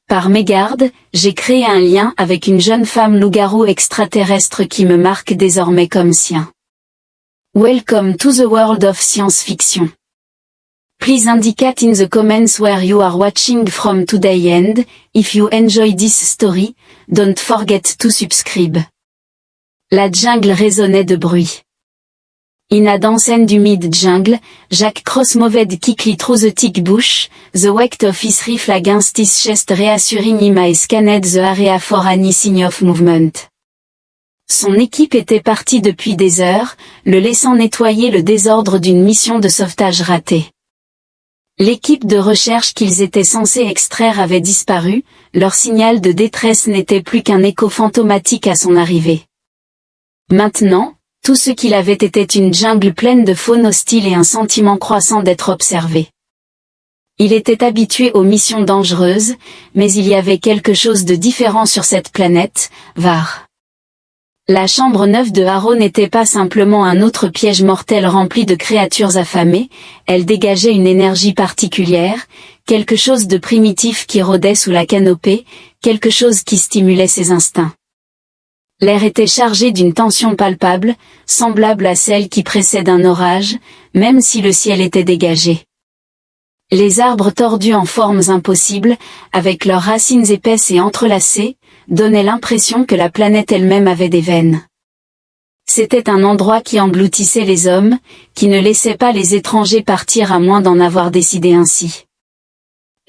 Par mégarde, j'ai créé un lien avec une jeune femme loup-garou extraterrestre qui me marque désormais comme sien. Welcome to the world of science fiction. Please indicate in the comments where you are watching from today and, if you enjoy this story, don't forget to subscribe. La jungle résonnait de bruit. In a dense and humid jungle, Jack Cross moved quickly through the thick bush, the weight of his rifle against his chest reassuring him as scanned the area for any sign of movement. Son équipe était partie depuis des heures, le laissant nettoyer le désordre d'une mission de sauvetage ratée. L'équipe de recherche qu'ils étaient censés extraire avait disparu, leur signal de détresse n'était plus qu'un écho fantomatique à son arrivée. Maintenant, tout ce qu'il avait était une jungle pleine de faune hostile et un sentiment croissant d'être observé. Il était habitué aux missions dangereuses, mais il y avait quelque chose de différent sur cette planète, Var. La chambre 9 de Harrow n'était pas simplement un autre piège mortel rempli de créatures affamées, elle dégageait une énergie particulière, quelque chose de primitif qui rôdait sous la canopée, quelque chose qui stimulait ses instincts. L'air était chargé d'une tension palpable, semblable à celle qui précède un orage, même si le ciel était dégagé. Les arbres tordus en formes impossibles, avec leurs racines épaisses et entrelacées, donnaient l'impression que la planète elle-même avait des veines. C'était un endroit qui engloutissait les hommes, qui ne laissait pas les étrangers partir à moins d'en avoir décidé ainsi.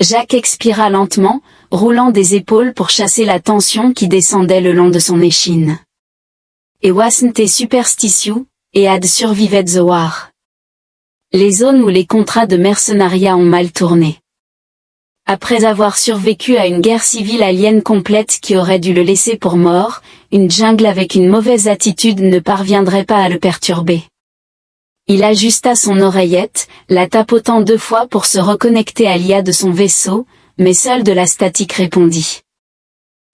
Jack expira lentement, roulant des épaules pour chasser la tension qui descendait le long de son échine. It wasn't a superstitious, et had survived the war. Les zones où les contrats de mercenariat ont mal tourné. Après avoir survécu à une guerre civile alien complète qui aurait dû le laisser pour mort, une jungle avec une mauvaise attitude ne parviendrait pas à le perturber. Il ajusta son oreillette, la tapotant 2 fois pour se reconnecter à l'IA de son vaisseau, mais seule de la statique répondit.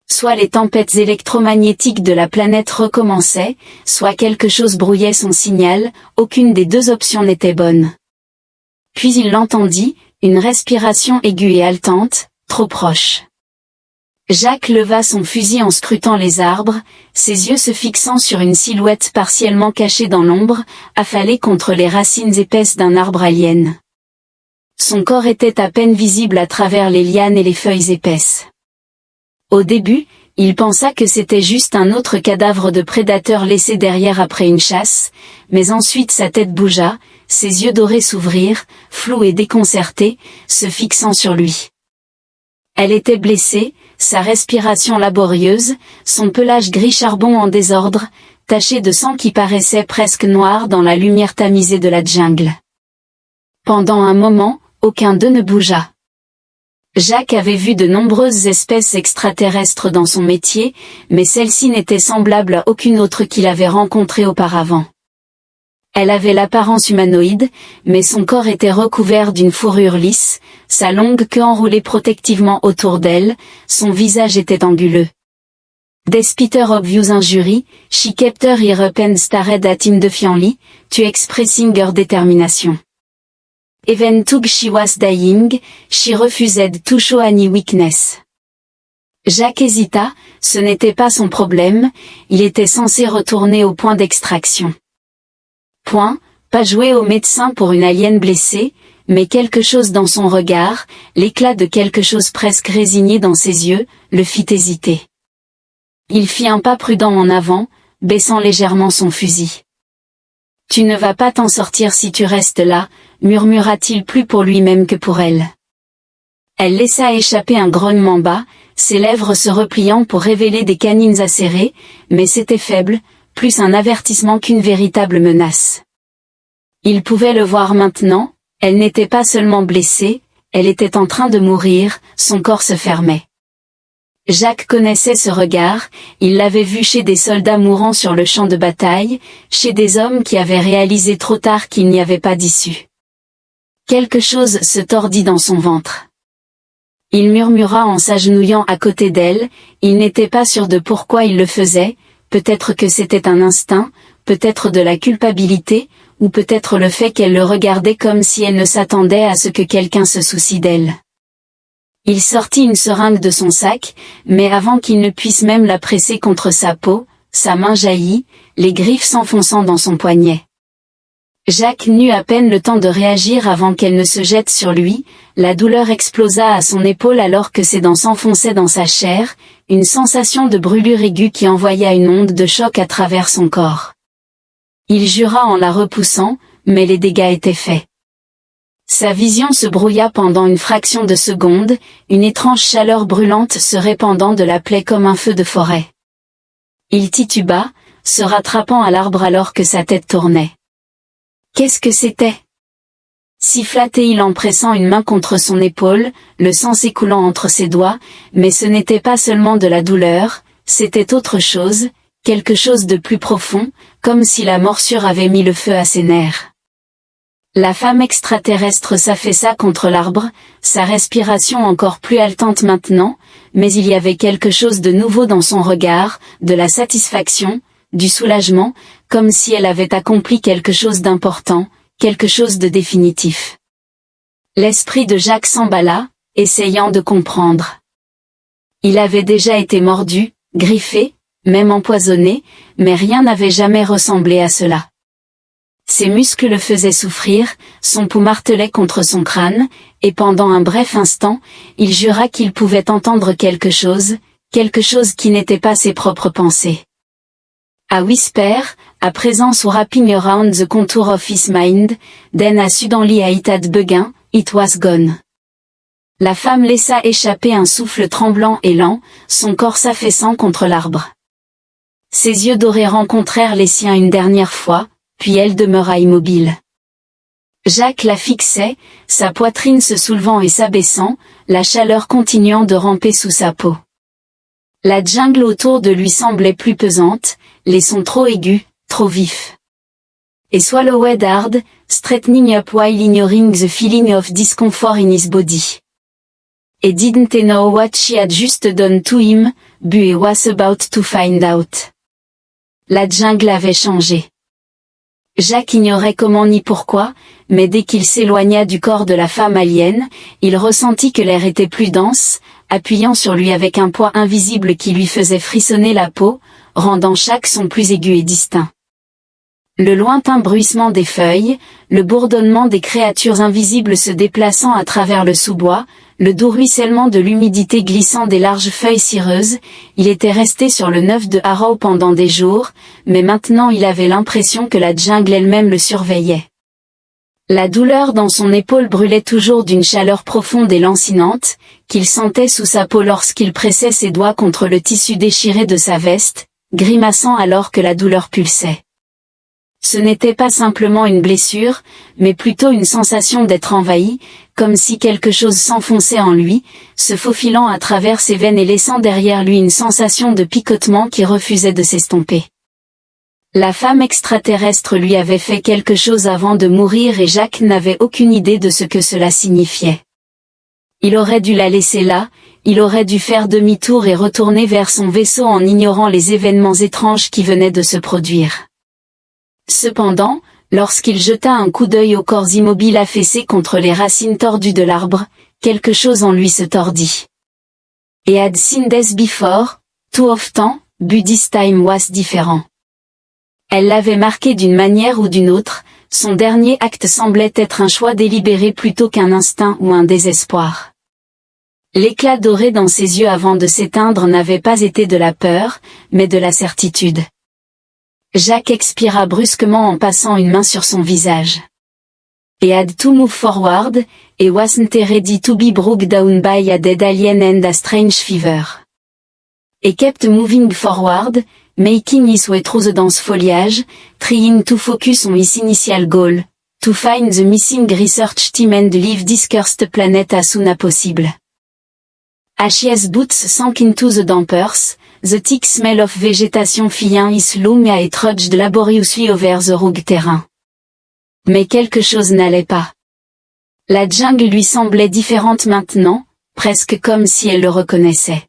Soit les tempêtes électromagnétiques de la planète recommençaient, soit quelque chose brouillait son signal, aucune des 2 options n'était bonne. Puis il l'entendit, une respiration aiguë et haletante, trop proche. Jack leva son fusil en scrutant les arbres, ses yeux se fixant sur une silhouette partiellement cachée dans l'ombre, affalée contre les racines épaisses d'un arbre alien. Son corps était à peine visible à travers les lianes et les feuilles épaisses. Au début, il pensa que c'était juste un autre cadavre de prédateur laissé derrière après une chasse, mais ensuite sa tête bougea, ses yeux dorés s'ouvrirent, flous et déconcertés, se fixant sur lui. Elle était blessée, sa respiration laborieuse, son pelage gris charbon en désordre, taché de sang qui paraissait presque noir dans la lumière tamisée de la jungle. Pendant un moment, aucun d'eux ne bougea. Jack avait vu de nombreuses espèces extraterrestres dans son métier, mais celle-ci n'était semblable à aucune autre qu'il avait rencontrée auparavant. Elle avait l'apparence humanoïde, mais son corps était recouvert d'une fourrure lisse, sa longue queue enroulée protectivement autour d'elle, son visage était anguleux. Despite her obvious injury, she kept her ear up and stared at him defiantly, to expressing her determination. Even though she was dying, she refused to show any weakness. Jack hésita, ce n'était pas son problème, il était censé retourner au point d'extraction. Point, pas jouer au médecin pour une alien blessée, mais quelque chose dans son regard, l'éclat de quelque chose presque résigné dans ses yeux, le fit hésiter. Il fit un pas prudent en avant, baissant légèrement son fusil. « Tu ne vas pas t'en sortir si tu restes là », murmura-t-il plus pour lui-même que pour elle. Elle laissa échapper un grognement bas, ses lèvres se repliant pour révéler des canines acérées, mais c'était faible, plus un avertissement qu'une véritable menace. Il pouvait le voir maintenant, elle n'était pas seulement blessée, elle était en train de mourir, son corps se fermait. Jack connaissait ce regard, il l'avait vu chez des soldats mourant sur le champ de bataille, chez des hommes qui avaient réalisé trop tard qu'il n'y avait pas d'issue. Quelque chose se tordit dans son ventre. Il murmura en s'agenouillant à côté d'elle, il n'était pas sûr de pourquoi il le faisait, peut-être que c'était un instinct, peut-être de la culpabilité, ou peut-être le fait qu'elle le regardait comme si elle ne s'attendait à ce que quelqu'un se soucie d'elle. Il sortit une seringue de son sac, mais avant qu'il ne puisse même la presser contre sa peau, sa main jaillit, les griffes s'enfonçant dans son poignet. Jacques n'eut à peine le temps de réagir avant qu'elle ne se jette sur lui, la douleur explosa à son épaule alors que ses dents s'enfonçaient dans sa chair, une sensation de brûlure aiguë qui envoya une onde de choc à travers son corps. Il jura en la repoussant, mais les dégâts étaient faits. Sa vision se brouilla pendant une fraction de seconde, une étrange chaleur brûlante se répandant de la plaie comme un feu de forêt. Il tituba, se rattrapant à l'arbre alors que sa tête tournait. Qu'est-ce que c'était? Siffla-t-il en pressant une main contre son épaule, le sang s'écoulant entre ses doigts, mais ce n'était pas seulement de la douleur, c'était autre chose, quelque chose de plus profond, comme si la morsure avait mis le feu à ses nerfs. La femme extraterrestre s'affaissa contre l'arbre, sa respiration encore plus haletante maintenant, mais il y avait quelque chose de nouveau dans son regard, de la satisfaction, du soulagement, comme si elle avait accompli quelque chose d'important, quelque chose de définitif. L'esprit de Jacques s'emballa, essayant de comprendre. Il avait déjà été mordu, griffé, même empoisonné, mais rien n'avait jamais ressemblé à cela. Ses muscles le faisaient souffrir, son pouls martelait contre son crâne, et pendant un bref instant, il jura qu'il pouvait entendre quelque chose qui n'était pas ses propres pensées. A whisper, à présent wrapping around the contour of his mind, then as suddenly it had begun, it was gone. La femme laissa échapper un souffle tremblant et lent, son corps s'affaissant contre l'arbre. Ses yeux dorés rencontrèrent les siens une dernière fois, puis elle demeura immobile. Jacques la fixait, sa poitrine se soulevant et s'abaissant, la chaleur continuant de ramper sous sa peau. La jungle autour de lui semblait plus pesante, les sons trop aigus, trop vifs. Et swallowed hard, straightening up while ignoring the feeling of discomfort in his body. He didn't know what she had just done to him, but he was about to find out. La jungle avait changé. Jacques ignorait comment ni pourquoi, mais dès qu'il s'éloigna du corps de la femme alien, il ressentit que l'air était plus dense, appuyant sur lui avec un poids invisible qui lui faisait frissonner la peau, rendant chaque son plus aigu et distinct. Le lointain bruissement des feuilles, le bourdonnement des créatures invisibles se déplaçant à travers le sous-bois, le doux ruissellement de l'humidité glissant des larges feuilles cireuses, il était resté sur le neuf de Harrow pendant des jours, mais maintenant il avait l'impression que la jungle elle-même le surveillait. La douleur dans son épaule brûlait toujours d'une chaleur profonde et lancinante, qu'il sentait sous sa peau lorsqu'il pressait ses doigts contre le tissu déchiré de sa veste, grimaçant alors que la douleur pulsait. Ce n'était pas simplement une blessure, mais plutôt une sensation d'être envahi, comme si quelque chose s'enfonçait en lui, se faufilant à travers ses veines et laissant derrière lui une sensation de picotement qui refusait de s'estomper. La femme extraterrestre lui avait fait quelque chose avant de mourir et Jacques n'avait aucune idée de ce que cela signifiait. Il aurait dû la laisser là, il aurait dû faire demi-tour et retourner vers son vaisseau en ignorant les événements étranges qui venaient de se produire. Cependant, lorsqu'il jeta un coup d'œil aux corps immobiles affaissés contre les racines tordues de l'arbre, quelque chose en lui se tordit. He had seen this before, too often, but this time was different. Elle l'avait marqué d'une manière ou d'une autre, son dernier acte semblait être un choix délibéré plutôt qu'un instinct ou un désespoir. L'éclat doré dans ses yeux avant de s'éteindre n'avait pas été de la peur, mais de la certitude. Jacques expira brusquement en passant une main sur son visage. He had to move forward, et wasn't ready to be broke down by a dead alien and a strange fever. He kept moving forward, making his way through the dense foliage, trying to focus on his initial goal, to find the missing research team and leave this cursed planet as soon as possible. As his boots sank into the dampers, the thick smell of vegetation filling his lungs et trudged laboriously over the rugged terrain. Mais quelque chose n'allait pas. La jungle lui semblait différente maintenant, presque comme si elle le reconnaissait.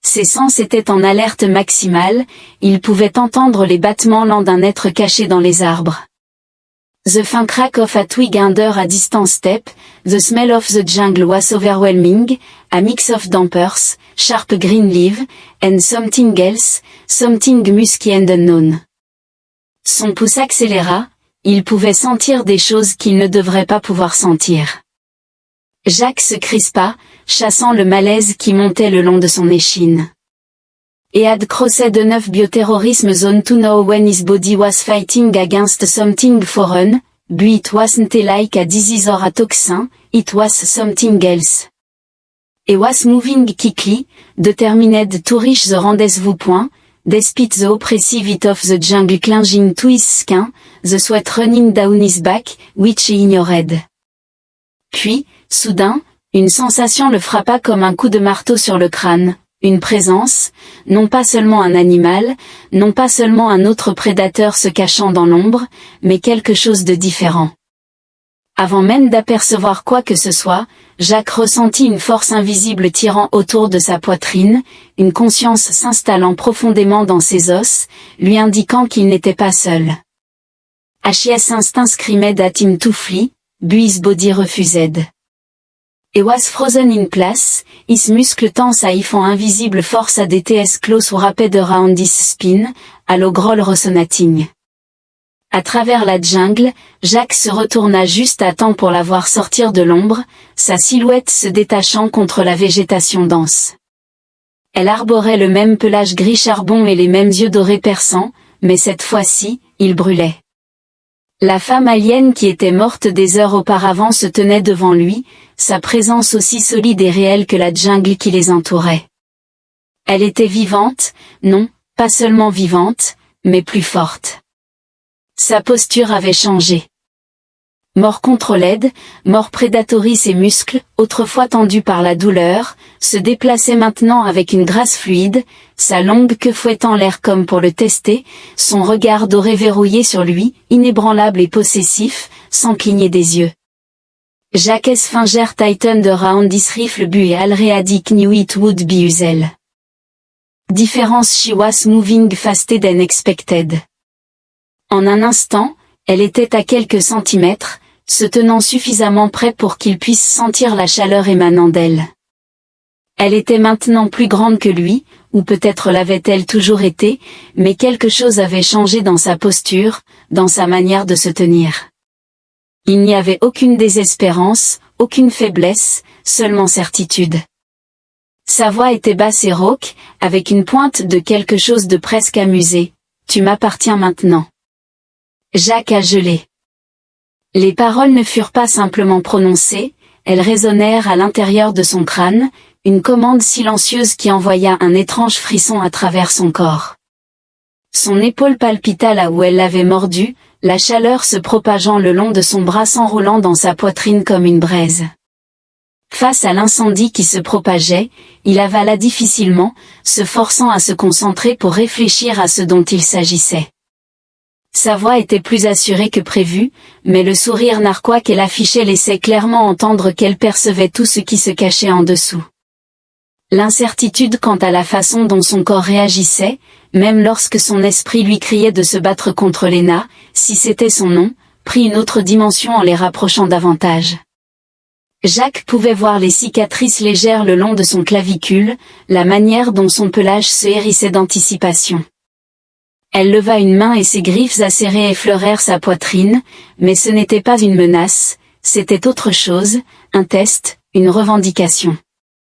Ses sens étaient en alerte maximale, il pouvait entendre les battements lents d'un être caché dans les arbres. The faint crack of a twig under a distant step, the smell of the jungle was overwhelming, a mix of dampers, sharp green leaf, and something else, something musky and unknown. Son pouls s'accéléra, il pouvait sentir des choses qu'il ne devrait pas pouvoir sentir. Jack se crispa, chassant le malaise qui montait le long de son échine. He had crossed enough bioterrorism zone to know when his body was fighting against something foreign, but it wasn't like a disease or a toxin, it was something else. He was moving quickly, determined to reach the rendezvous point, despite the oppressive heat of the jungle clinging to his skin, the sweat running down his back, which he ignored. Puis, soudain, une sensation le frappa comme un coup de marteau sur le crâne. Une présence, non pas seulement un animal, non pas seulement un autre prédateur se cachant dans l'ombre, mais quelque chose de différent. Avant même d'apercevoir quoi que ce soit, Jack ressentit une force invisible tirant autour de sa poitrine, une conscience s'installant profondément dans ses os, lui indiquant qu'il n'était pas seul. His instinct screamed at him to flee, but his body refused. He was frozen in place, his muscles tense à y font invisible force à DTS close wrapped around his spine, à low growl resonating. À travers la jungle, Jack se retourna juste à temps pour la voir sortir de l'ombre, sa silhouette se détachant contre la végétation dense. Elle arborait le même pelage gris charbon et les mêmes yeux dorés perçants, mais cette fois-ci, il brûlait. La femme alien qui était morte des heures auparavant se tenait devant lui, sa présence aussi solide et réelle que la jungle qui les entourait. Elle était vivante, non, pas seulement vivante, mais plus forte. Sa posture avait changé. Mort contrôlée, mort prédatrice et muscles, autrefois tendus par la douleur, se déplaçait maintenant avec une grâce fluide, sa longue queue fouettant l'air comme pour le tester, son regard doré verrouillé sur lui, inébranlable et possessif, sans cligner des yeux. Jack's finger tightened around his rifle but already knew it would be used. Différence she was moving faster than expected. En un instant, elle était à quelques centimètres, se tenant suffisamment près pour qu'il puisse sentir la chaleur émanant d'elle. Elle était maintenant plus grande que lui, ou peut-être l'avait-elle toujours été, mais quelque chose avait changé dans sa posture, dans sa manière de se tenir. Il n'y avait aucune désespérance, aucune faiblesse, seulement certitude. Sa voix était basse et rauque, avec une pointe de quelque chose de presque amusé. « Tu m'appartiens maintenant. » Jack a gelé. Les paroles ne furent pas simplement prononcées, elles résonnèrent à l'intérieur de son crâne, une commande silencieuse qui envoya un étrange frisson à travers son corps. Son épaule palpita là où elle l'avait mordu, la chaleur se propageant le long de son bras s'enroulant dans sa poitrine comme une braise. Face à l'incendie qui se propageait, il avala difficilement, se forçant à se concentrer pour réfléchir à ce dont il s'agissait. Sa voix était plus assurée que prévu, mais le sourire narquois qu'elle affichait laissait clairement entendre qu'elle percevait tout ce qui se cachait en dessous. L'incertitude quant à la façon dont son corps réagissait, même lorsque son esprit lui criait de se battre contre Lena, si c'était son nom, prit une autre dimension en les rapprochant davantage. Jack pouvait voir les cicatrices légères le long de son clavicule, la manière dont son pelage se hérissait d'anticipation. Elle leva une main et ses griffes acérées effleurèrent sa poitrine, mais ce n'était pas une menace, c'était autre chose, un test, une revendication.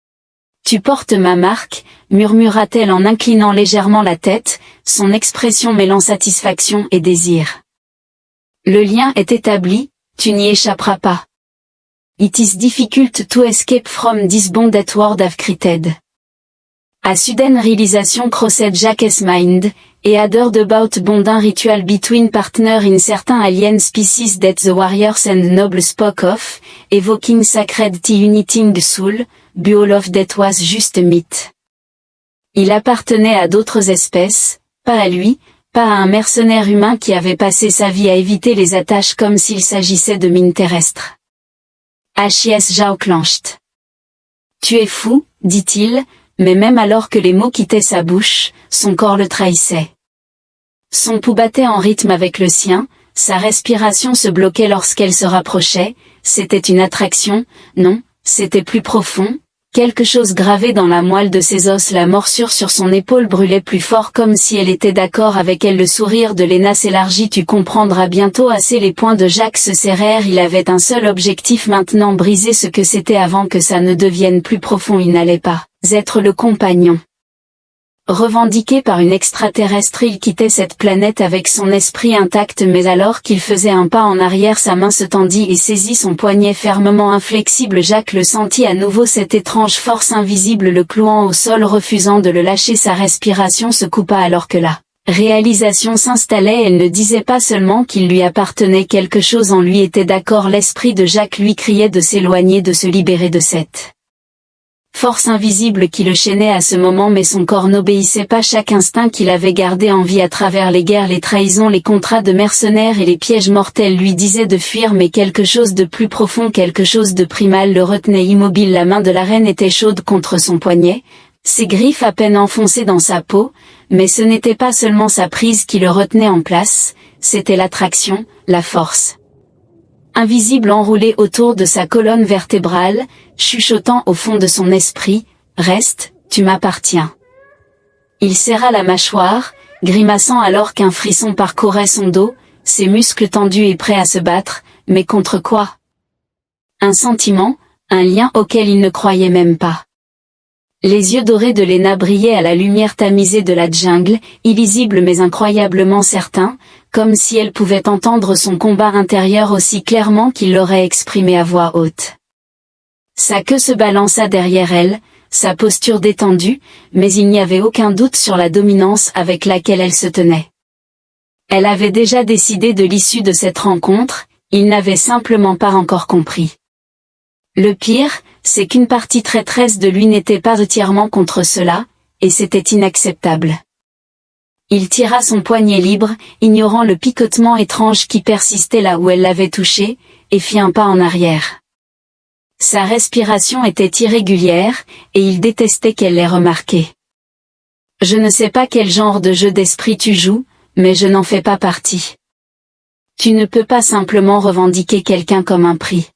« Tu portes ma marque », murmura-t-elle en inclinant légèrement la tête, son expression mêlant satisfaction et désir. « Le lien est établi, tu n'y échapperas pas. It is difficult to escape from this bond that word I've created. » A sudden realization crossed Jack's mind, et adored about bonding ritual between partners in certain alien species that the warriors and nobles spoke of, evoking sacred tea uniting soul, but all of that was just myth. Il appartenait à d'autres espèces, pas à lui, pas à un mercenaire humain qui avait passé sa vie à éviter les attaches comme s'il s'agissait de mines terrestres. His jaw clenched. « Tu es fou, dit-il, mais même alors que les mots quittaient sa bouche, son corps le trahissait. Son pouls battait en rythme avec le sien, Sa respiration se bloquait lorsqu'elle se rapprochait, c'était une attraction, non, c'était plus profond, quelque chose gravé dans la moelle de ses os. La morsure sur son épaule brûlait plus fort comme si elle était d'accord avec elle. Le sourire de Lena s'élargit. Tu comprendras bientôt assez. Les poings de Jacques se serrèrent. Il avait un seul objectif maintenant, briser ce que c'était avant que ça ne devienne plus profond. Il n'allait pas être le compagnon revendiqué par une extraterrestre. Il quittait cette planète avec son esprit intact, mais alors qu'il faisait un pas en arrière, sa main se tendit et saisit son poignet fermement inflexible. Jacques le sentit à nouveau, cette étrange force invisible le clouant au sol, refusant de le lâcher. Sa respiration se coupa alors que la réalisation s'installait. Elle ne disait pas seulement qu'il lui appartenait, quelque chose en lui était d'accord. L'esprit de Jacques lui criait de s'éloigner, de se libérer de cette force invisible qui le chaînait à ce moment, mais son corps n'obéissait pas. Chaque instinct qu'il avait gardé en vie à travers les guerres, les trahisons, les contrats de mercenaires et les pièges mortels lui disait de fuir, mais quelque chose de plus profond, quelque chose de primal le retenait immobile. La main de la reine était chaude contre son poignet, ses griffes à peine enfoncées dans sa peau, mais ce n'était pas seulement sa prise qui le retenait en place, c'était l'attraction, la force invisible enroulée autour de sa colonne vertébrale, chuchotant au fond de son esprit, « Reste, tu m'appartiens ». Il serra la mâchoire, grimaçant alors qu'un frisson parcourait son dos, ses muscles tendus et prêts à se battre, mais contre quoi? Un sentiment, un lien auquel il ne croyait même pas. Les yeux dorés de Lena brillaient à la lumière tamisée de la jungle, illisible mais incroyablement certain, comme si elle pouvait entendre son combat intérieur aussi clairement qu'il l'aurait exprimé à voix haute. Sa queue se balança derrière elle, sa posture détendue, mais il n'y avait aucun doute sur la dominance avec laquelle elle se tenait. Elle avait déjà décidé de l'issue de cette rencontre, il n'avait simplement pas encore compris. Le pire, c'est qu'une partie traîtresse de lui n'était pas entièrement contre cela, et c'était inacceptable. Il tira son poignet libre, ignorant le picotement étrange qui persistait là où elle l'avait touché, et fit un pas en arrière. Sa respiration était irrégulière, et il détestait qu'elle l'ait remarqué. « Je ne sais pas quel genre de jeu d'esprit tu joues, mais je n'en fais pas partie. Tu ne peux pas simplement revendiquer quelqu'un comme un prix. »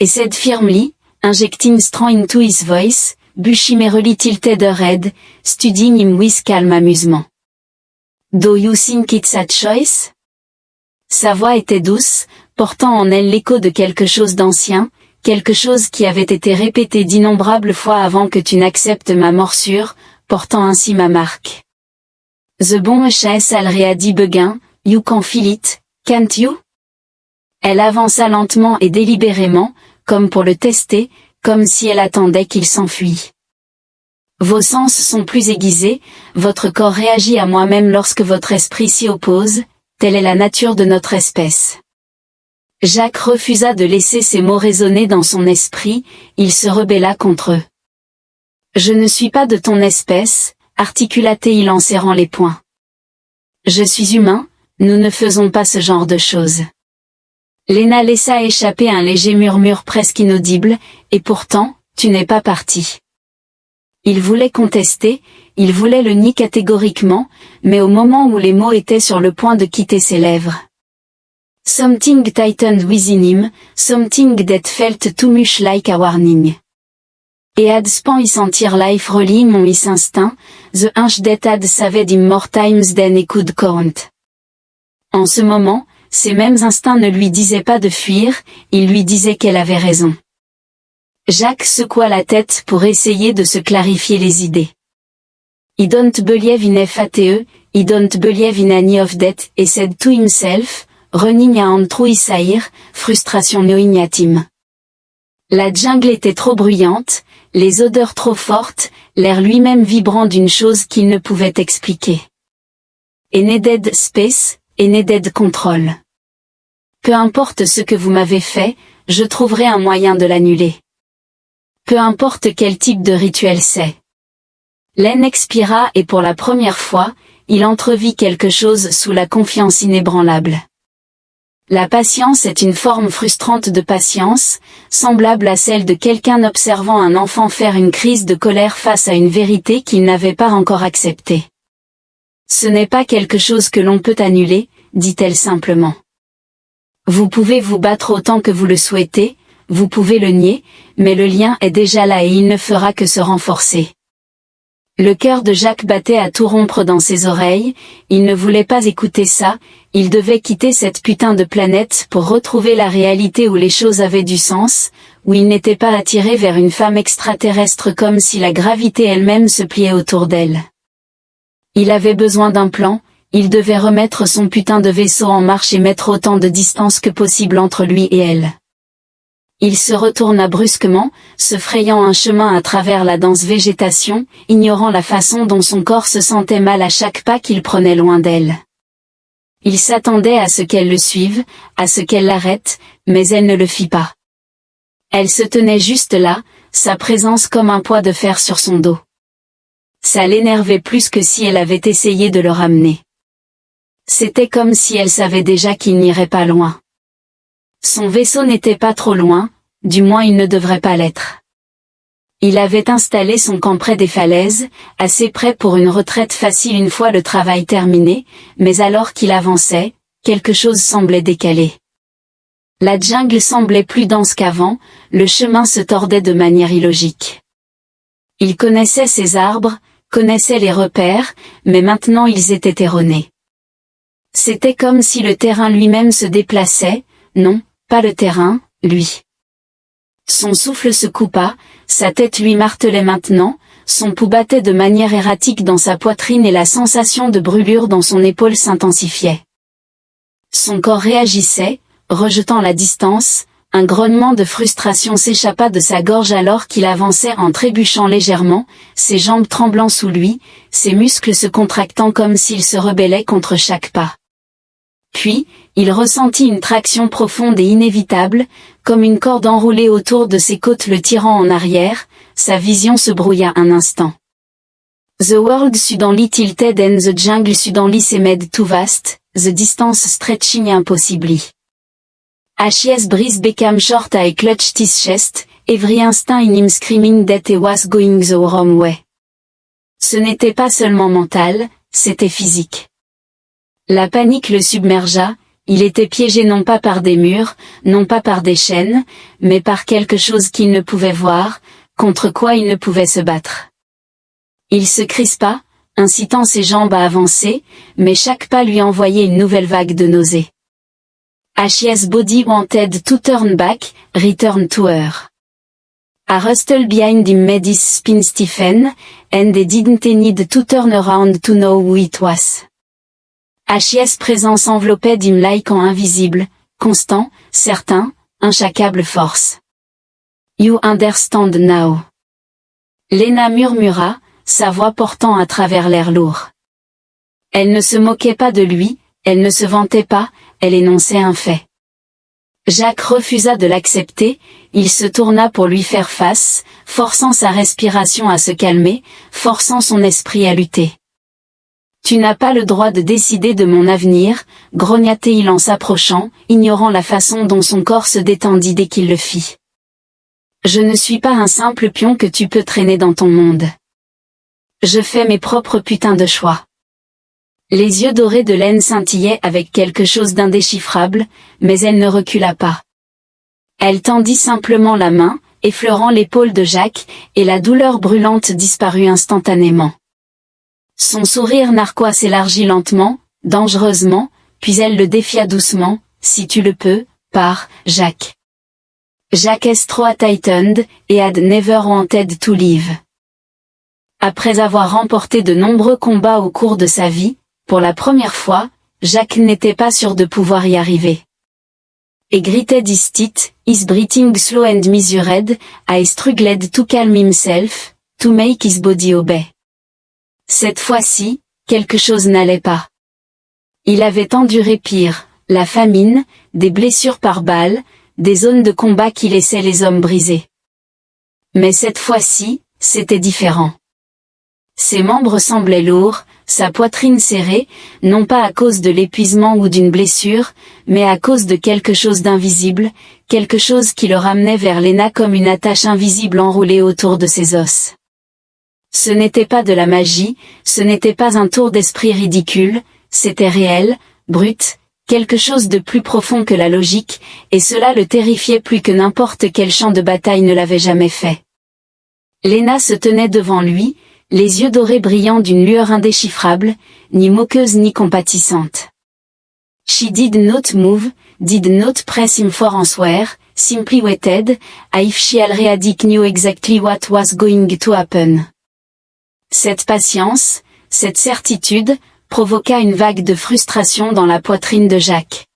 Et said firmly, injecting strong into his voice, Bushimerely tilted her head, studying him with calm amusement. Do you think it's a choice? Sa voix était douce, portant en elle l'écho de quelque chose d'ancien, quelque chose qui avait été répété d'innombrables fois avant que tu n'acceptes ma morsure, portant ainsi ma marque. The bon chasse alrea dit Beguin, you can feel it, can't you? Elle avança lentement et délibérément, comme pour le tester, comme si elle attendait qu'il s'enfuit. Vos sens sont plus aiguisés, votre corps réagit à moi-même lorsque votre esprit s'y oppose, telle est la nature de notre espèce. Jacques refusa de laisser ces mots résonner dans son esprit, il se rebella contre eux. Je ne suis pas de ton espèce, articula-t-il en serrant les poings. Je suis humain, nous ne faisons pas ce genre de choses. Lena laissa échapper un léger murmure presque inaudible, et pourtant, tu n'es pas parti. Il voulait contester, il voulait le nier catégoriquement, mais au moment où les mots étaient sur le point de quitter ses lèvres. Something tightened within him, something that felt too much like a warning. Et had spent his entire life relying on his instinct, the hunch that had saved him more times than he could count. En ce moment, ces mêmes instincts ne lui disaient pas de fuir, ils lui disaient qu'elle avait raison. Jacques secoua la tête pour essayer de se clarifier les idées. I don't believe in FATE, I don't believe in any of that, he said to himself, running a hand through his hair, frustration knowing at him. La jungle était trop bruyante, les odeurs trop fortes, l'air lui-même vibrant d'une chose qu'il ne pouvait expliquer. Et needed space, et needed control. Peu importe ce que vous m'avez fait, je trouverai un moyen de l'annuler. Peu importe quel type de rituel c'est. Len expira et pour la première fois, il entrevit quelque chose sous la confiance inébranlable. La patience est une forme frustrante de patience, semblable à celle de quelqu'un observant un enfant faire une crise de colère face à une vérité qu'il n'avait pas encore acceptée. Ce n'est pas quelque chose que l'on peut annuler, dit-elle simplement. Vous pouvez vous battre autant que vous le souhaitez, vous pouvez le nier, mais le lien est déjà là et il ne fera que se renforcer. Le cœur de Jacques battait à tout rompre dans ses oreilles, il ne voulait pas écouter ça, il devait quitter cette putain de planète pour retrouver la réalité où les choses avaient du sens, où il n'était pas attiré vers une femme extraterrestre comme si la gravité elle-même se pliait autour d'elle. Il avait besoin d'un plan, il devait remettre son putain de vaisseau en marche et mettre autant de distance que possible entre lui et elle. Il se retourna brusquement, se frayant un chemin à travers la dense végétation, ignorant la façon dont son corps se sentait mal à chaque pas qu'il prenait loin d'elle. Il s'attendait à ce qu'elle le suive, à ce qu'elle l'arrête, mais elle ne le fit pas. Elle se tenait juste là, sa présence comme un poids de fer sur son dos. Ça l'énervait plus que si elle avait essayé de le ramener. C'était comme si elle savait déjà qu'il n'irait pas loin. Son vaisseau n'était pas trop loin, du moins il ne devrait pas l'être. Il avait installé son camp près des falaises, assez près pour une retraite facile une fois le travail terminé, mais alors qu'il avançait, quelque chose semblait décalé. La jungle semblait plus dense qu'avant, le chemin se tordait de manière illogique. Il connaissait ses arbres, connaissait les repères, mais maintenant ils étaient erronés. C'était comme si le terrain lui-même se déplaçait, non, pas le terrain, lui. Son souffle se coupa, sa tête lui martelait maintenant, son pouls battait de manière erratique dans sa poitrine et la sensation de brûlure dans son épaule s'intensifiait. Son corps réagissait, rejetant la distance, un grognement de frustration s'échappa de sa gorge alors qu'il avançait en trébuchant légèrement, ses jambes tremblant sous lui, ses muscles se contractant comme s'il se rebellait contre chaque pas. Puis, il ressentit une traction profonde et inévitable, comme une corde enroulée autour de ses côtes le tirant en arrière, sa vision se brouilla un instant. The world suddenly tilted and the jungle suddenly seemed too vast, the distance stretching impossibly. His breath became short I clutched his chest, every instinct in him screaming that he was going the wrong way. Ce n'était pas seulement mental, c'était physique. La panique le submergea, il était piégé non pas par des murs, non pas par des chaînes, mais par quelque chose qu'il ne pouvait voir, contre quoi il ne pouvait se battre. Il se crispa, incitant ses jambes à avancer, mais chaque pas lui envoyait une nouvelle vague de nausée. His body wanted to turn back, return to her. A rustle behind him made his spine stiffen, and he didn't need to turn around to know who it was. His présence enveloppait him like en invisible, constant, certain, inchacable force. You understand now. Lena murmura, sa voix portant à travers l'air lourd. Elle ne se moquait pas de lui, elle ne se vantait pas, elle énonçait un fait. Jacques refusa de l'accepter, il se tourna pour lui faire face, forçant sa respiration à se calmer, forçant son esprit à lutter. Tu n'as pas le droit de décider de mon avenir, grogna-t-il en s'approchant, ignorant la façon dont son corps se détendit dès qu'il le fit. Je ne suis pas un simple pion que tu peux traîner dans ton monde. Je fais mes propres putains de choix. Les yeux dorés de Laine scintillaient avec quelque chose d'indéchiffrable, mais elle ne recula pas. Elle tendit simplement la main, effleurant l'épaule de Jacques, et la douleur brûlante disparut instantanément. Son sourire narquois s'élargit lentement, dangereusement, puis elle le défia doucement, si tu le peux, par Jacques. Jacques Estro tightened, et had never wanted to live. Après avoir remporté de nombreux combats au cours de sa vie, pour la première fois, Jacques n'était pas sûr de pouvoir y arriver. Et gritted his breathing slow and measured, I struggled to calm himself, to make his body obey. Cette fois-ci, quelque chose n'allait pas. Il avait enduré pire, la famine, des blessures par balles, des zones de combat qui laissaient les hommes brisés. Mais cette fois-ci, c'était différent. Ses membres semblaient lourds, sa poitrine serrée, non pas à cause de l'épuisement ou d'une blessure, mais à cause de quelque chose d'invisible, quelque chose qui le ramenait vers Lena comme une attache invisible enroulée autour de ses os. Ce n'était pas de la magie, ce n'était pas un tour d'esprit ridicule, c'était réel, brute, quelque chose de plus profond que la logique, et cela le terrifiait plus que n'importe quel champ de bataille ne l'avait jamais fait. Lena se tenait devant lui, les yeux dorés brillant d'une lueur indéchiffrable, ni moqueuse ni compatissante. She did not move, did not press him for answer, simply waited, as if she already knew exactly what was going to happen. Cette patience, cette certitude, provoqua une vague de frustration dans la poitrine de Jacques.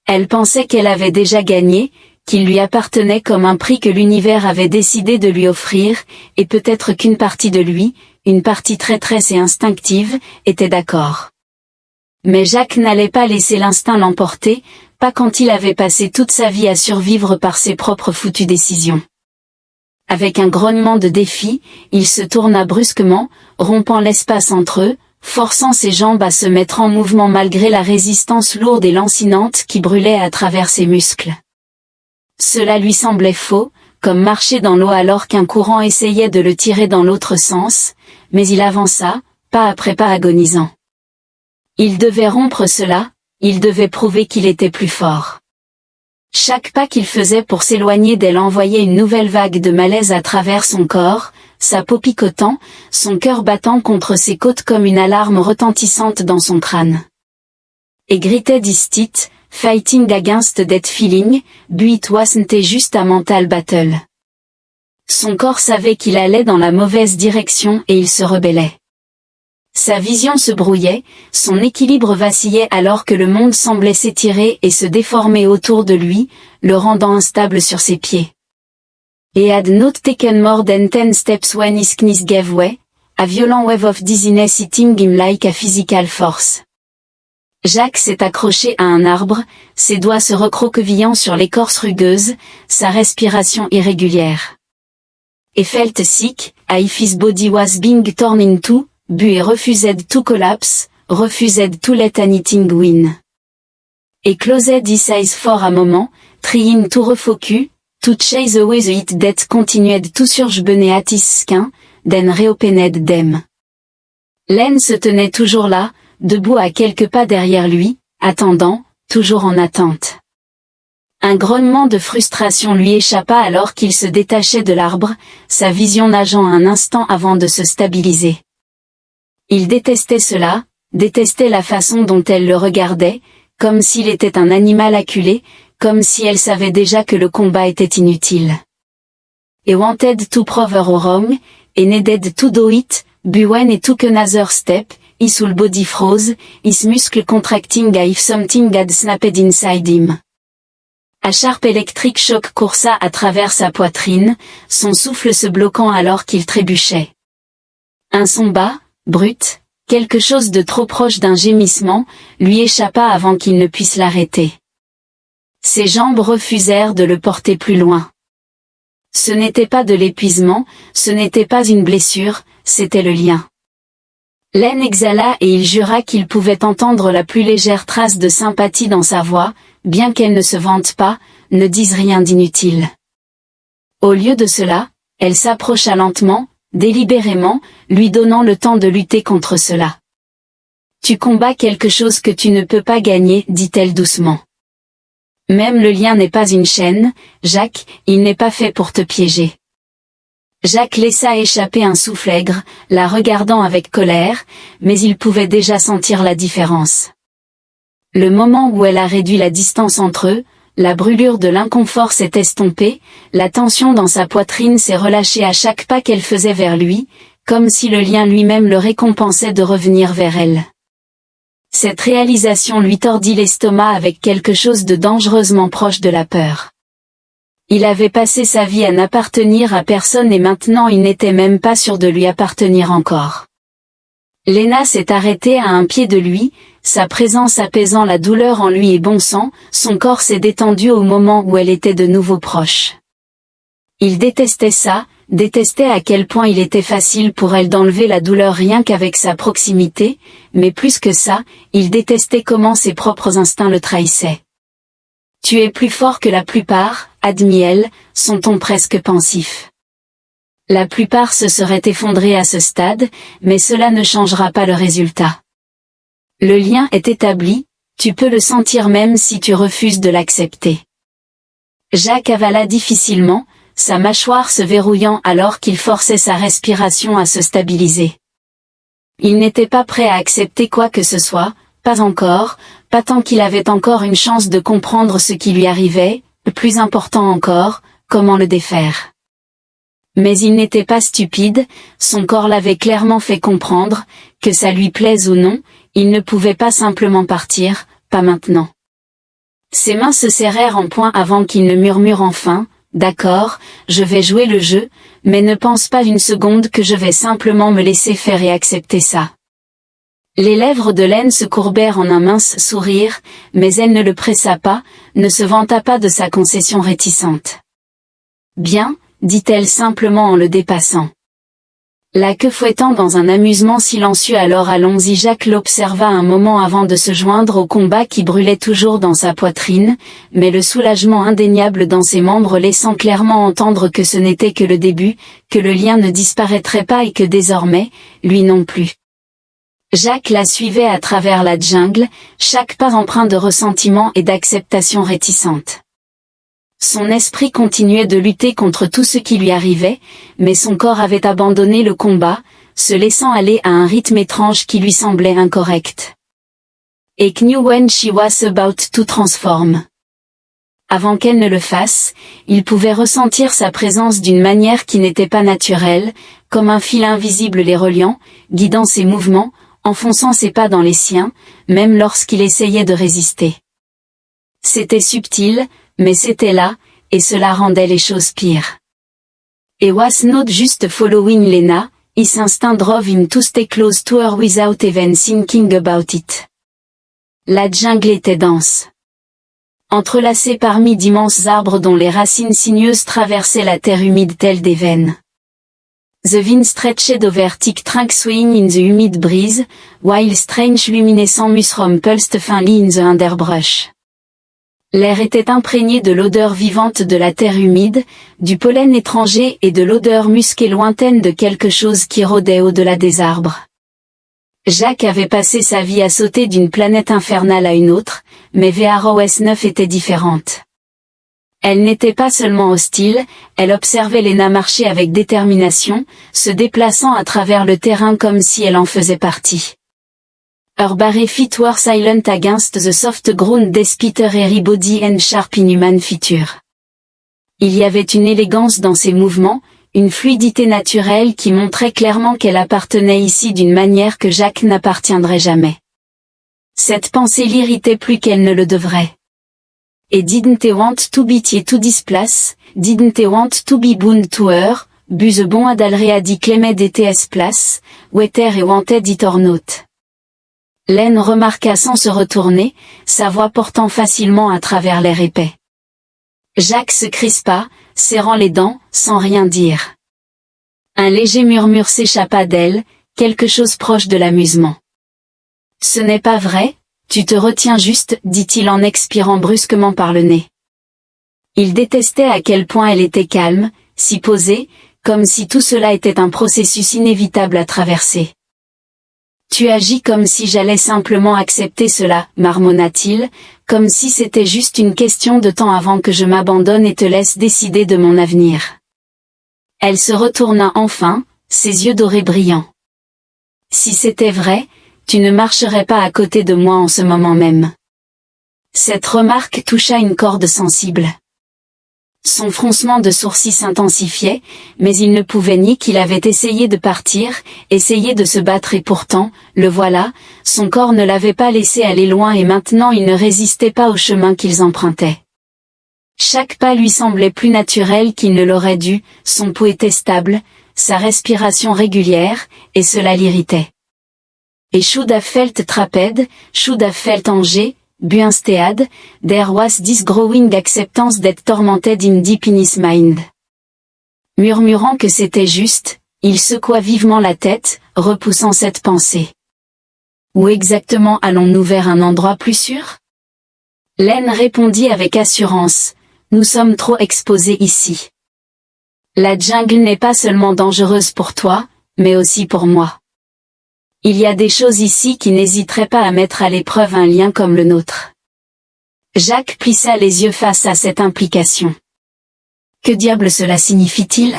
Elle pensait qu'elle avait déjà gagné, qu'il lui appartenait comme un prix que l'univers avait décidé de lui offrir, et peut-être qu'une partie de lui, une partie traîtresse et instinctive, était d'accord. Mais Jacques n'allait pas laisser l'instinct l'emporter, pas quand il avait passé toute sa vie à survivre par ses propres foutues décisions. Avec un grognement de défi, il se tourna brusquement, rompant l'espace entre eux, forçant ses jambes à se mettre en mouvement malgré la résistance lourde et lancinante qui brûlait à travers ses muscles. Cela lui semblait faux, comme marcher dans l'eau alors qu'un courant essayait de le tirer dans l'autre sens, mais il avança, pas après pas agonisant. Il devait rompre cela, il devait prouver qu'il était plus fort. Chaque pas qu'il faisait pour s'éloigner d'elle envoyait une nouvelle vague de malaise à travers son corps, sa peau picotant, son cœur battant contre ses côtes comme une alarme retentissante dans son crâne. Et gritait distit, fighting against that feeling, but it wasn't just a mental battle. Son corps savait qu'il allait dans la mauvaise direction et il se rebellait. Sa vision se brouillait, son équilibre vacillait alors que le monde semblait s'étirer et se déformer autour de lui, le rendant instable sur ses pieds. He had not taken more than 10 steps when his knees gave way, a violent wave of dizziness hitting him like a physical force. Jacques s'est accroché à un arbre, ses doigts se recroquevillant sur l'écorce rugueuse, sa respiration irrégulière. He felt sick, as if his body was being torn in two, but he refused to collapse, refused to let anything win. He closed his eyes for a moment, trying to refocus, to chase away the heat that continued to surge beneath his skin, then reopened them. Len se tenait toujours là, debout à quelques pas derrière lui, attendant, toujours en attente. Un grognement de frustration lui échappa alors qu'il se détachait de l'arbre, sa vision nageant un instant avant de se stabiliser. Il détestait cela, détestait la façon dont elle le regardait, comme s'il était un animal acculé, comme si elle savait déjà que le combat était inutile. He wanted to prove her wrong, he needed to do it, but when he took another step, his whole body froze, his muscles contracting as if something had snapped inside him. Un sharp électrique choc coursa à travers sa poitrine, son souffle se bloquant alors qu'il trébuchait. Un son bas, brut, quelque chose de trop proche d'un gémissement, lui échappa avant qu'il ne puisse l'arrêter. Ses jambes refusèrent de le porter plus loin. Ce n'était pas de l'épuisement, ce n'était pas une blessure, c'était le lien. Len exhala et il jura qu'il pouvait entendre la plus légère trace de sympathie dans sa voix, bien qu'elle ne se vante pas, ne dise rien d'inutile. Au lieu de cela, elle s'approcha lentement, délibérément, lui donnant le temps de lutter contre cela. Tu combats quelque chose que tu ne peux pas gagner, dit-elle doucement. Même le lien n'est pas une chaîne, Jacques, il n'est pas fait pour te piéger. Jacques laissa échapper un souffle aigre, la regardant avec colère, mais il pouvait déjà sentir la différence. Le moment où elle a réduit la distance entre eux, la brûlure de l'inconfort s'est estompée, la tension dans sa poitrine s'est relâchée à chaque pas qu'elle faisait vers lui, comme si le lien lui-même le récompensait de revenir vers elle. Cette réalisation lui tordit l'estomac avec quelque chose de dangereusement proche de la peur. Il avait passé sa vie à n'appartenir à personne et maintenant il n'était même pas sûr de lui appartenir encore. Lena s'est arrêtée à un pied de lui, sa présence apaisant la douleur en lui et bon sang, son corps s'est détendu au moment où elle était de nouveau proche. Il détestait ça, détestait à quel point il était facile pour elle d'enlever la douleur rien qu'avec sa proximité, mais plus que ça, il détestait comment ses propres instincts le trahissaient. Tu es plus fort que la plupart, admit-elle, son ton presque pensif. La plupart se seraient effondrés à ce stade, mais cela ne changera pas le résultat. Le lien est établi, Tu peux le sentir même si tu refuses de l'accepter. Jacques avala difficilement, sa mâchoire se verrouillant alors qu'il forçait sa respiration à se stabiliser. Il n'était pas prêt à accepter quoi que ce soit, pas encore, pas tant qu'il avait encore une chance de comprendre ce qui lui arrivait, le plus important encore, comment le défaire. Mais il n'était pas stupide, son corps l'avait clairement fait comprendre, que ça lui plaise ou non, il ne pouvait pas simplement partir, pas maintenant. Ses mains se serrèrent en poing avant qu'il ne murmure enfin, « D'accord, je vais jouer le jeu, mais ne pense pas une seconde que je vais simplement me laisser faire et accepter ça. » Les lèvres de Lene se courbèrent en un mince sourire, mais elle ne le pressa pas, ne se vanta pas de sa concession réticente. « Bien, » dit-elle simplement en le dépassant. La queue fouettant dans un amusement silencieux. Alors allons-y. Jacques l'observa un moment avant de se joindre au combat qui brûlait toujours dans sa poitrine, mais le soulagement indéniable dans ses membres laissant clairement entendre que ce n'était que le début, que le lien ne disparaîtrait pas et que désormais, lui non plus. Jacques la suivait à travers la jungle, chaque pas empreint de ressentiment et d'acceptation réticente. Son esprit continuait de lutter contre tout ce qui lui arrivait, mais son corps avait abandonné le combat, se laissant aller à un rythme étrange qui lui semblait incorrect. Et knew when she was about to transform. Avant qu'elle ne le fasse, il pouvait ressentir sa présence d'une manière qui n'était pas naturelle, comme un fil invisible les reliant, guidant ses mouvements, enfonçant ses pas dans les siens, même lorsqu'il essayait de résister. C'était subtil, mais c'était là, et cela rendait les choses pires. It was not just following Lena, his instinct drove him to stay close to her without even thinking about it. La jungle était dense. Entrelacée parmi d'immenses arbres dont les racines sinueuses traversaient la terre humide telle des veines. The wind stretched over thick trunks swaying in the humid breeze, while strange luminescent mushrooms pulsed faintly in the underbrush. L'air était imprégné de l'odeur vivante de la terre humide, du pollen étranger et de l'odeur musquée lointaine de quelque chose qui rôdait au-delà des arbres. Jacques avait passé sa vie à sauter d'une planète infernale à une autre, mais VROS9 était différente. Elle n'était pas seulement hostile, elle observait Lena marcher avec détermination, se déplaçant à travers le terrain comme si elle en faisait partie. Her bare feet were silent against the soft ground despite her airy body and sharp inhuman feature. Il y avait une élégance dans ses mouvements, une fluidité naturelle qui montrait clairement qu'elle appartenait ici d'une manière que Jacques n'appartiendrait jamais. Cette pensée l'irritait plus qu'elle ne le devrait. Et didn't want to be tie to this place, didn't want to be bound to her, buse bon adalrea di clemed ets place, wetter et wanted it or not. Lene remarqua sans se retourner, sa voix portant facilement à travers l'air épais. Jacques se crispa, serrant les dents, sans rien dire. Un léger murmure s'échappa d'elle, quelque chose proche de l'amusement. « Ce n'est pas vrai, tu te retiens juste, dit-il en expirant brusquement par le nez. Il détestait à quel point elle était calme, si posée, comme si tout cela était un processus inévitable à traverser. Tu agis comme si j'allais simplement accepter cela, marmonna-t-il, comme si c'était juste une question de temps avant que je m'abandonne et te laisse décider de mon avenir. Elle se retourna enfin, ses yeux dorés brillants. Si c'était vrai, tu ne marcherais pas à côté de moi en ce moment même. Cette remarque toucha une corde sensible. Son froncement de sourcils s'intensifiait, mais il ne pouvait nier qu'il avait essayé de partir, essayé de se battre et pourtant, le voilà, son corps ne l'avait pas laissé aller loin et maintenant il ne résistait pas au chemin qu'ils empruntaient. Chaque pas lui semblait plus naturel qu'il ne l'aurait dû, son pouls était stable, sa respiration régulière, et cela l'irritait. Et should have felt trapped, should have felt Angers, Buinstead, there was this growing acceptance that tormented him deep in his mind. Murmurant que c'était juste, il secoua vivement la tête, repoussant cette pensée. Où exactement allons-nous vers un endroit plus sûr? Lene répondit avec assurance, nous sommes trop exposés ici. La jungle n'est pas seulement dangereuse pour toi, mais aussi pour moi. Il y a des choses ici qui n'hésiteraient pas à mettre à l'épreuve un lien comme le nôtre. Jacques plissa les yeux face à cette implication. Que diable cela signifie-t-il?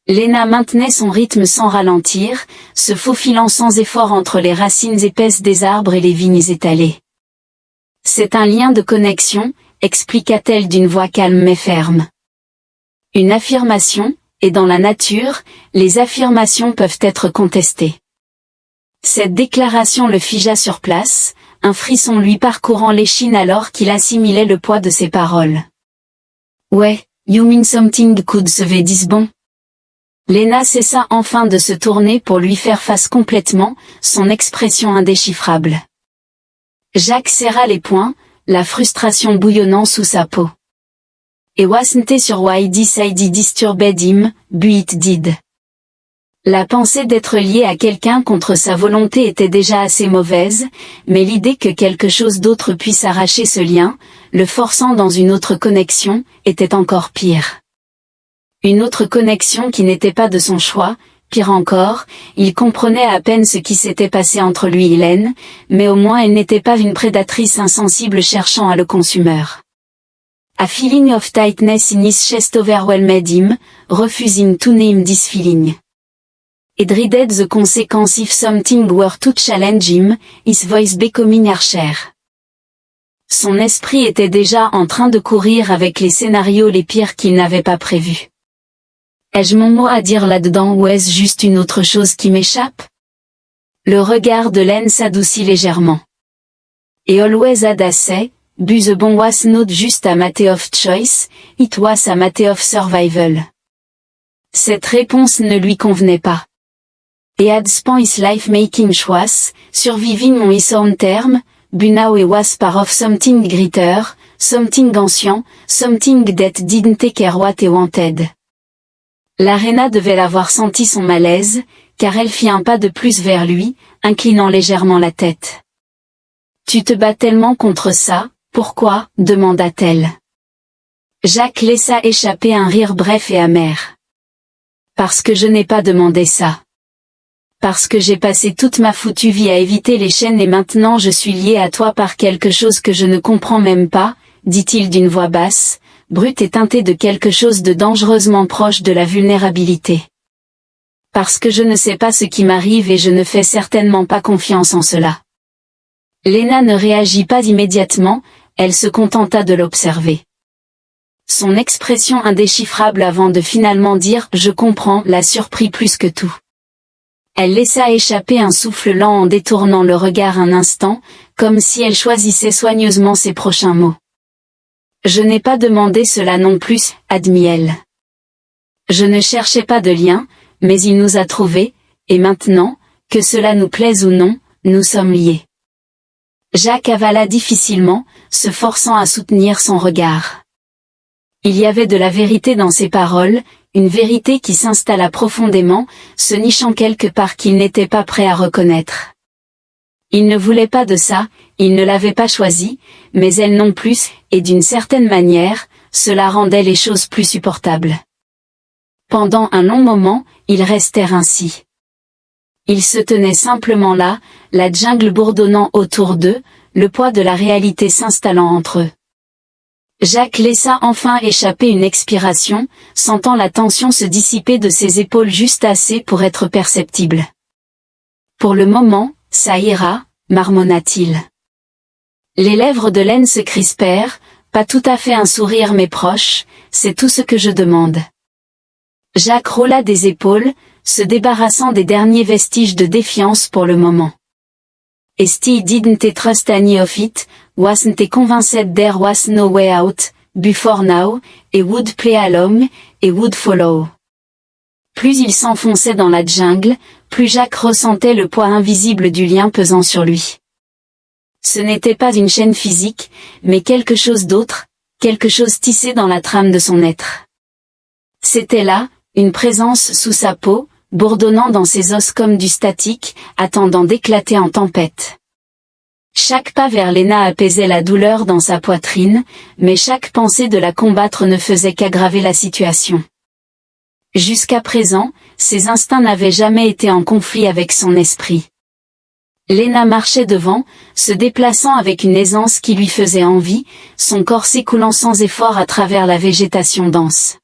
Lena maintenait son rythme sans ralentir, se faufilant sans effort entre les racines épaisses des arbres et les vignes étalées. C'est un lien de connexion, expliqua-t-elle d'une voix calme mais ferme. Une affirmation, et dans la nature, les affirmations peuvent être contestées. Cette déclaration le figea sur place, un frisson lui parcourant l'échine alors qu'il assimilait le poids de ses paroles. Ouais, you mean something could save this bon? Lena cessa enfin de se tourner pour lui faire face complètement, son expression indéchiffrable. Jacques serra les poings, la frustration bouillonnant sous sa peau. Et wasn't sur why this idea disturbed him, but it did. La pensée d'être lié à quelqu'un contre sa volonté était déjà assez mauvaise, mais l'idée que quelque chose d'autre puisse arracher ce lien, le forçant dans une autre connexion, était encore pire. Une autre connexion qui n'était pas de son choix, pire encore, il comprenait à peine ce qui s'était passé entre lui et Hélène, mais au moins elle n'était pas une prédatrice insensible cherchant à le consumeur. A feeling of tightness in his chest overwhelmed him, refusing to name this feeling. He dreaded the consequence if something were to challenge him, his voice becoming harsher. Son esprit était déjà en train de courir avec les scénarios les pires qu'il n'avait pas prévus. Ai-je mon mot à dire là-dedans ou est-ce juste une autre chose qui m'échappe? Le regard de Lena s'adoucit légèrement. Et always had a say, but the bon was not just a matter of choice, it was a matter of survival. Cette réponse ne lui convenait pas. He had spent his life making choices, surviving on his own terms, but now he was part of something greater, something ancient, something that didn't take care what he wanted. L'Arena devait l'avoir senti son malaise, car elle fit un pas de plus vers lui, inclinant légèrement la tête. Tu te bats tellement contre ça, pourquoi? Demanda-t-elle. Jacques laissa échapper un rire bref et amer. Parce que je n'ai pas demandé ça. Parce que j'ai passé toute ma foutue vie à éviter les chaînes et maintenant je suis lié à toi par quelque chose que je ne comprends même pas, dit-il d'une voix basse, brute et teintée de quelque chose de dangereusement proche de la vulnérabilité. Parce que je ne sais pas ce qui m'arrive et je ne fais certainement pas confiance en cela. Lena ne réagit pas immédiatement, elle se contenta de l'observer. Son expression indéchiffrable avant de finalement dire « je comprends » l'a surpris plus que tout. Elle laissa échapper un souffle lent en détournant le regard un instant, comme si elle choisissait soigneusement ses prochains mots. Je n'ai pas demandé cela non plus, admit-elle. Je ne cherchais pas de lien, mais il nous a trouvés, et maintenant, que cela nous plaise ou non, nous sommes liés. Jacques avala difficilement, se forçant à soutenir son regard. Il y avait de la vérité dans ses paroles, une vérité qui s'installa profondément, se nichant quelque part qu'il n'était pas prêt à reconnaître. Il ne voulait pas de ça, il ne l'avait pas choisi, mais elle non plus, et d'une certaine manière, cela rendait les choses plus supportables. Pendant un long moment, ils restèrent ainsi. Ils se tenaient simplement là, la jungle bourdonnant autour d'eux, le poids de la réalité s'installant entre eux. Jacques laissa enfin échapper une expiration, sentant la tension se dissiper de ses épaules juste assez pour être perceptible. Pour le moment, ça ira, marmonna-t-il. Les lèvres de Lena se crispèrent, pas tout à fait un sourire mais proche, c'est tout ce que je demande. Jacques roula des épaules, se débarrassant des derniers vestiges de défiance pour le moment. He didn't trust any of it, wasn't convinced there was no way out, before now, he would play along, he would follow. Plus il s'enfonçait dans la jungle, plus Jacques ressentait le poids invisible du lien pesant sur lui. Ce n'était pas une chaîne physique, mais quelque chose d'autre, quelque chose tissé dans la trame de son être. C'était là, une présence sous sa peau, bourdonnant dans ses os comme du statique, attendant d'éclater en tempête. Chaque pas vers Lena apaisait la douleur dans sa poitrine, mais chaque pensée de la combattre ne faisait qu'aggraver la situation. Jusqu'à présent, ses instincts n'avaient jamais été en conflit avec son esprit. Lena marchait devant, se déplaçant avec une aisance qui lui faisait envie, son corps s'écoulant sans effort à travers la végétation dense.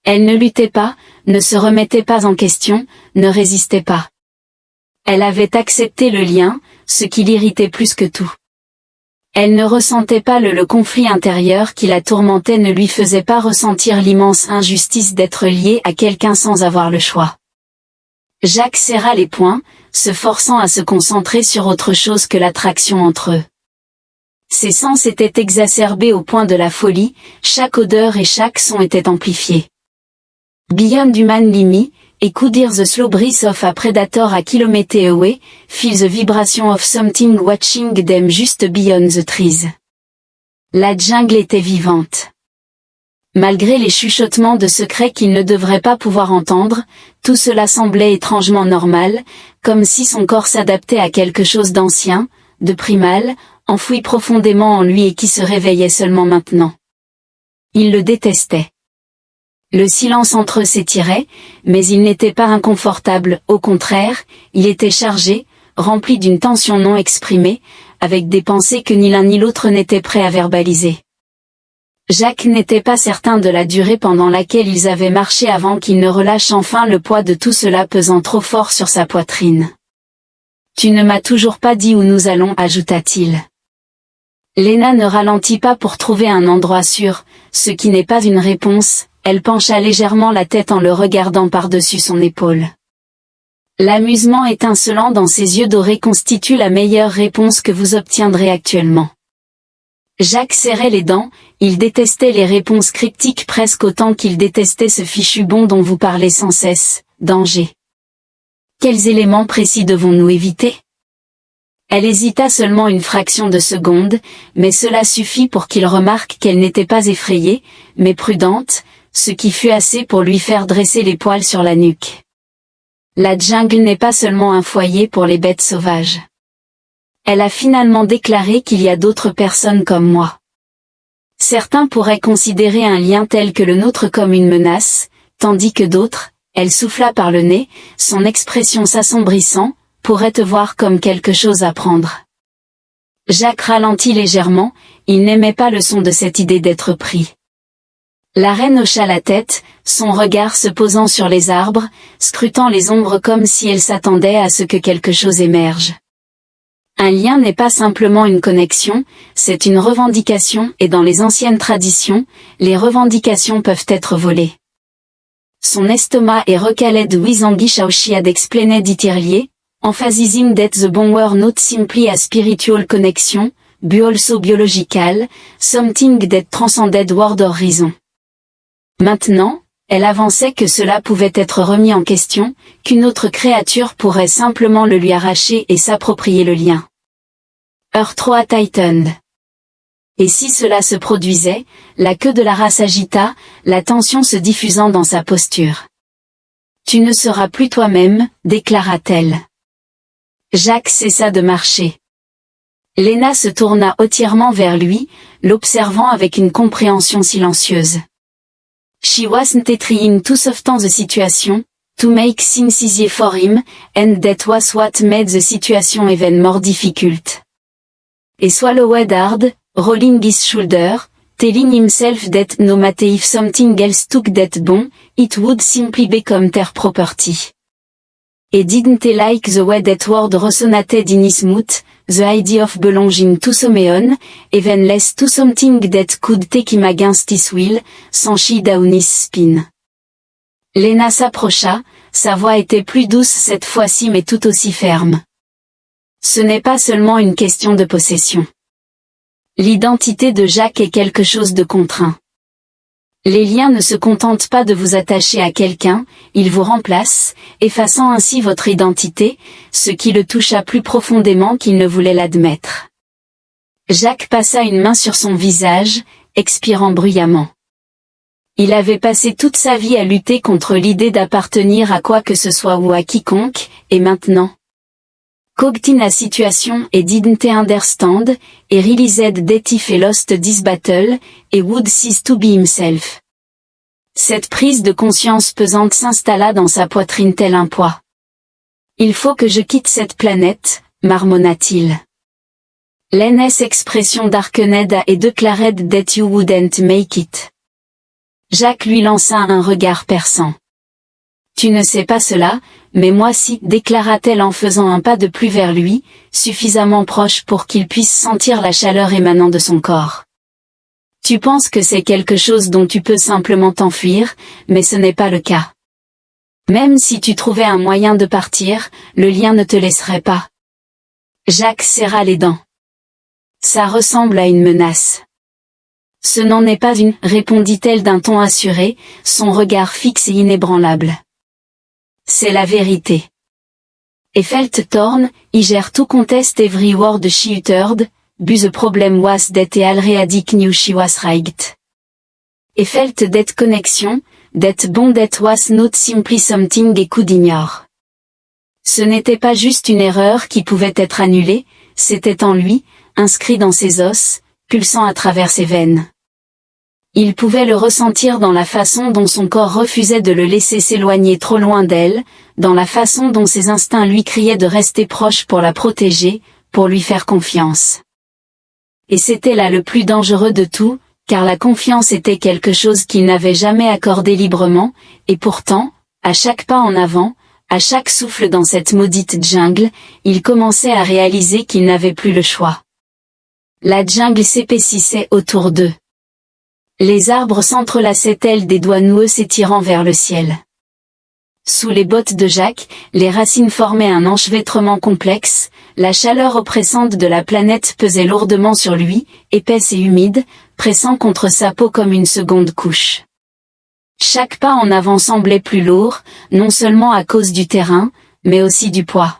Elle ne luttait pas, ne se remettait pas en question, ne résistait pas. Elle avait accepté le lien, ce qui l'irritait plus que tout. Elle ne ressentait pas le conflit intérieur qui la tourmentait, ne lui faisait pas ressentir l'immense injustice d'être liée à quelqu'un sans avoir le choix. Jack serra les poings, se forçant à se concentrer sur autre chose que l'attraction entre eux. Ses sens étaient exacerbés au point de la folie, chaque odeur et chaque son étaient amplifiés. Beyond Human Limit, et could hear the slow breath of a predator a kilometer away, feel the vibration of something watching them just beyond the trees. La jungle était vivante. Malgré les chuchotements de secrets qu'il ne devrait pas pouvoir entendre, tout cela semblait étrangement normal, comme si son corps s'adaptait à quelque chose d'ancien, de primal, enfoui profondément en lui et qui se réveillait seulement maintenant. Il le détestait. Le silence entre eux s'étirait, mais il n'était pas inconfortable, au contraire, il était chargé, rempli d'une tension non exprimée, avec des pensées que ni l'un ni l'autre n'était prêt à verbaliser. Jack n'était pas certain de la durée pendant laquelle ils avaient marché avant qu'il ne relâche enfin le poids de tout cela pesant trop fort sur sa poitrine. « Tu ne m'as toujours pas dit où nous allons » ajouta-t-il. Lena ne ralentit pas pour trouver un endroit sûr, ce qui n'est pas une réponse, elle pencha légèrement la tête en le regardant par-dessus son épaule. L'amusement étincelant dans ses yeux dorés constitue la meilleure réponse que vous obtiendrez actuellement. Jack serrait les dents, il détestait les réponses cryptiques presque autant qu'il détestait ce fichu bon dont vous parlez sans cesse, danger. Quels éléments précis devons-nous éviter ? Elle hésita seulement une fraction de seconde, mais cela suffit pour qu'il remarque qu'elle n'était pas effrayée, mais prudente, ce qui fut assez pour lui faire dresser les poils sur la nuque. La jungle n'est pas seulement un foyer pour les bêtes sauvages. Elle a finalement déclaré qu'il y a d'autres personnes comme moi. Certains pourraient considérer un lien tel que le nôtre comme une menace, tandis que d'autres, elle souffla par le nez, son expression s'assombrissant, pourraient te voir comme quelque chose à prendre. Jack ralentit légèrement, il n'aimait pas le son de cette idée d'être pris. La reine hocha la tête, son regard se posant sur les arbres, scrutant les ombres comme si elle s'attendait à ce que quelque chose émerge. Un lien n'est pas simplement une connexion, c'est une revendication et dans les anciennes traditions, les revendications peuvent être volées. Son estomac est recalé de Wizangi Shaoshi had explained it earlier, emphasizing that the bond were not simply a spiritual connection, but also biological, something that transcended word or reason. Maintenant, elle avançait que cela pouvait être remis en question, qu'une autre créature pourrait simplement le lui arracher et s'approprier le lien. Her throat tightened. Et si cela se produisait, la queue de la race agita, la tension se diffusant dans sa posture. Tu ne seras plus toi-même, déclara-t-elle. Jack cessa de marcher. Lena se tourna hautement vers lui, l'observant avec une compréhension silencieuse. She wasn't trying to soften the situation, to make things easier for him, and that was what made the situation even more difficult. He swallowed hard, rolling his shoulder, telling himself that no matter if something else took that bone, it would simply become their property. He didn't like the way that word resonated in his mouth, the idea of belonging to someone, even less to something that could take him against his will, sent she down his spine. Lena s'approcha, sa voix était plus douce cette fois-ci mais tout aussi ferme. Ce n'est pas seulement une question de possession. L'identité de Jack est quelque chose de contraint. Les liens ne se contentent pas de vous attacher à quelqu'un, ils vous remplacent, effaçant ainsi votre identité, ce qui le toucha plus profondément qu'il ne voulait l'admettre. Jack passa une main sur son visage, expirant bruyamment. Il avait passé toute sa vie à lutter contre l'idée d'appartenir à quoi que ce soit ou à quiconque, et maintenant Cogtin a situation et didn't understand, et realized that if he lost this battle, he would cease to be himself. Cette prise de conscience pesante s'installa dans sa poitrine tel un poids. Il faut que je quitte cette planète, marmonna-t-il. L'NS expression darkened et declared that you wouldn't make it. Jacques lui lança un regard perçant. Tu ne sais pas cela, mais moi si, déclara-t-elle en faisant un pas de plus vers lui, suffisamment proche pour qu'il puisse sentir la chaleur émanant de son corps. Tu penses que c'est quelque chose dont tu peux simplement t'enfuir, mais ce n'est pas le cas. Même si tu trouvais un moyen de partir, le lien ne te laisserait pas. Jacques serra les dents. Ça ressemble à une menace. Ce n'en est pas une, répondit-elle d'un ton assuré, son regard fixe et inébranlable. C'est la vérité. Et felt torn, iger to contest every word she uttered, but the problem was that he already knew she was right. Et felt that connection, that bond that was not simply something he could ignore. Ce n'était pas juste une erreur qui pouvait être annulée, c'était en lui, inscrit dans ses os, pulsant à travers ses veines. Il pouvait le ressentir dans la façon dont son corps refusait de le laisser s'éloigner trop loin d'elle, dans la façon dont ses instincts lui criaient de rester proche pour la protéger, pour lui faire confiance. Et c'était là le plus dangereux de tout, car la confiance était quelque chose qu'il n'avait jamais accordé librement, et pourtant, à chaque pas en avant, à chaque souffle dans cette maudite jungle, il commençait à réaliser qu'il n'avait plus le choix. La jungle s'épaississait autour d'eux. Les arbres s'entrelaçaient tels des doigts noueux s'étirant vers le ciel. Sous les bottes de Jacques, les racines formaient un enchevêtrement complexe, la chaleur oppressante de la planète pesait lourdement sur lui, épaisse et humide, pressant contre sa peau comme une seconde couche. Chaque pas en avant semblait plus lourd, non seulement à cause du terrain, mais aussi du poids.